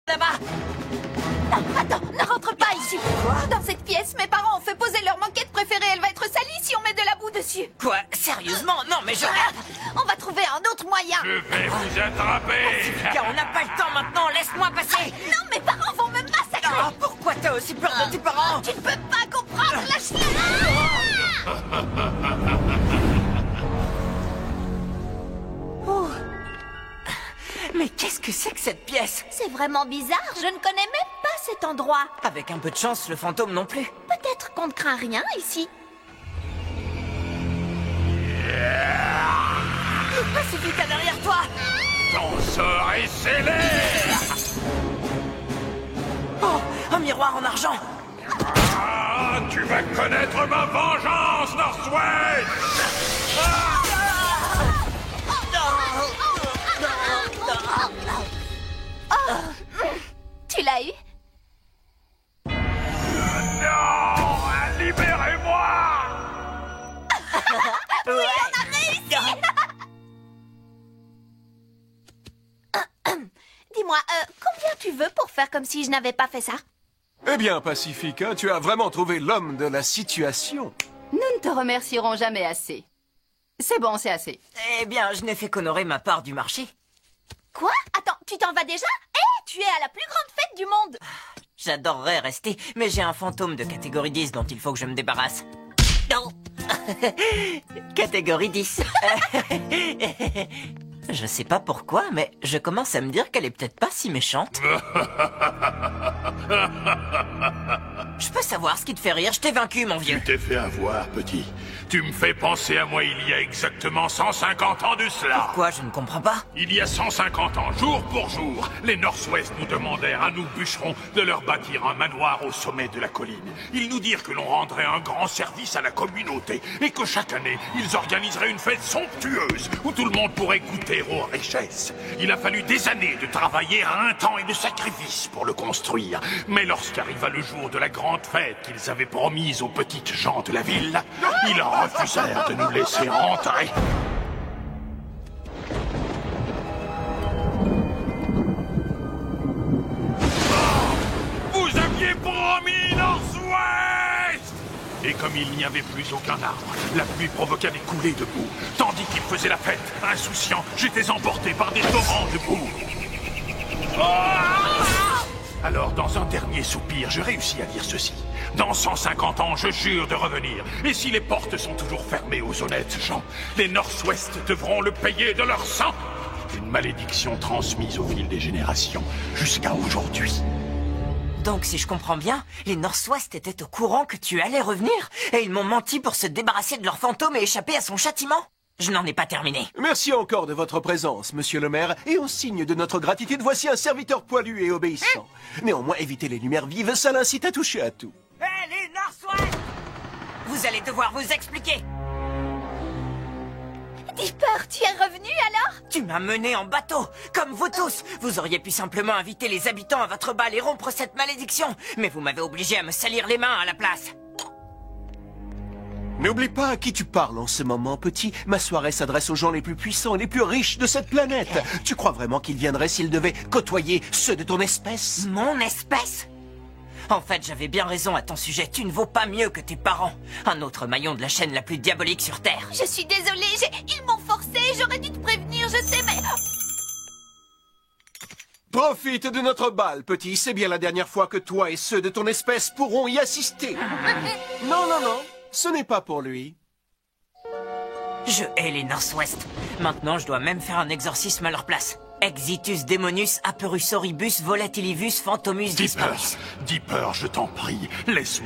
là-bas. Non, attends, ne rentre pas ici. Quoi? Dans cette pièce, mes parents ont fait poser leur moquette préférée. Elle va être salie si on met de la boue dessus. Quoi? Sérieusement? Non, mais je... On va trouver un autre moyen. Je vais vous attraper. Car on n'a pas le temps maintenant, laisse-moi passer. Non, mes parents vont me massacrer. Ah, pourquoi t'as aussi peur de tes parents? Tu ne peux pas comprendre, lâche-la. Mais qu'est-ce que c'est que cette pièce? C'est vraiment bizarre, je ne connais même pas cet endroit. Avec un peu de chance, le fantôme non plus. Peut-être qu'on ne craint rien ici. Pacifica derrière toi. Ton sort est scellé. Oh, un miroir en argent. Ah, tu vas connaître ma vengeance, Northwest. Tu l'as eu? Non, libérez-moi. Dis-moi, combien tu veux pour faire comme si je n'avais pas fait ça? Eh bien, Pacifica, tu as vraiment trouvé l'homme de la situation. Nous ne te remercierons jamais assez. C'est bon, c'est assez. Eh bien, je n'ai fait qu'honorer ma part du marché. Quoi? Attends, tu t'en vas déjà? Hé, tu es à la plus grande fête du monde! J'adorerais rester, mais j'ai un fantôme de catégorie 10 dont il faut que je me débarrasse. Non. Catégorie 10. Je sais pas pourquoi, mais je commence à me dire qu'elle est peut-être pas si méchante. Je peux savoir ce qui te fait rire, je t'ai vaincu, mon vieux. Tu t'es fait avoir, petit. Tu me fais penser à moi il y a exactement 150 ans de cela. Pourquoi? Je ne comprends pas. Il y a 150 ans, jour pour jour, les Northwest nous demandèrent à nous bûcherons de leur bâtir un manoir au sommet de la colline. Ils nous dirent que l'on rendrait un grand service à la communauté et que chaque année, ils organiseraient une fête somptueuse où tout le monde pourrait goûter aux richesses. Il a fallu des années de travailler à un temps et de sacrifices pour le construire. Mais lorsqu'arriva le jour de la grande fête qu'ils avaient promise aux petites gens de la ville, ils refusèrent de nous laisser rentrer. Vous aviez promis Northwest! Et comme il n'y avait plus aucun arbre, la pluie provoqua des coulées de boue. Tandis qu'ils faisaient la fête, insouciant, j'étais emporté par des torrents de boue. Alors, dans un dernier soupir, je réussis à dire ceci. Dans 150 ans, je jure de revenir. Et si les portes sont toujours fermées aux honnêtes gens, les Northwest devront le payer de leur sang. Une malédiction transmise au fil des générations, jusqu'à aujourd'hui. Donc, si je comprends bien, les Northwest étaient au courant que tu allais revenir, et ils m'ont menti pour se débarrasser de leur fantôme et échapper à son châtiment. Je n'en ai pas terminé. Merci encore de votre présence, monsieur le maire, et en signe de notre gratitude, voici un serviteur poilu et obéissant. Néanmoins, éviter les lumières vives, ça l'incite à toucher à tout. Hé, les Northwest! Vous allez devoir vous expliquer. Dipper, tu es revenu alors? Tu m'as mené en bateau, comme vous tous. Vous auriez pu simplement inviter les habitants à votre bal et rompre cette malédiction. Mais vous m'avez obligé à me salir les mains à la place. N'oublie pas à qui tu parles en ce moment, petit. Ma soirée s'adresse aux gens les plus puissants et les plus riches de cette planète. Tu crois vraiment qu'ils viendraient s'ils devaient côtoyer ceux de ton espèce? Mon espèce? En fait, j'avais bien raison à ton sujet. Tu ne vaux pas mieux que tes parents. Un autre maillon de la chaîne la plus diabolique sur Terre. Je suis désolée, ils m'ont forcé, j'aurais dû te prévenir, je sais, mais... Profite de notre bal, petit. C'est bien la dernière fois que toi et ceux de ton espèce pourront y assister. Non, non, non. Ce n'est pas pour lui. Je hais les Northwest. Maintenant, je dois même faire un exorcisme à leur place. Exitus Demonus Aperusoribus Volatilivus Phantomus Disparis. Dipper, je t'en prie, laisse-moi.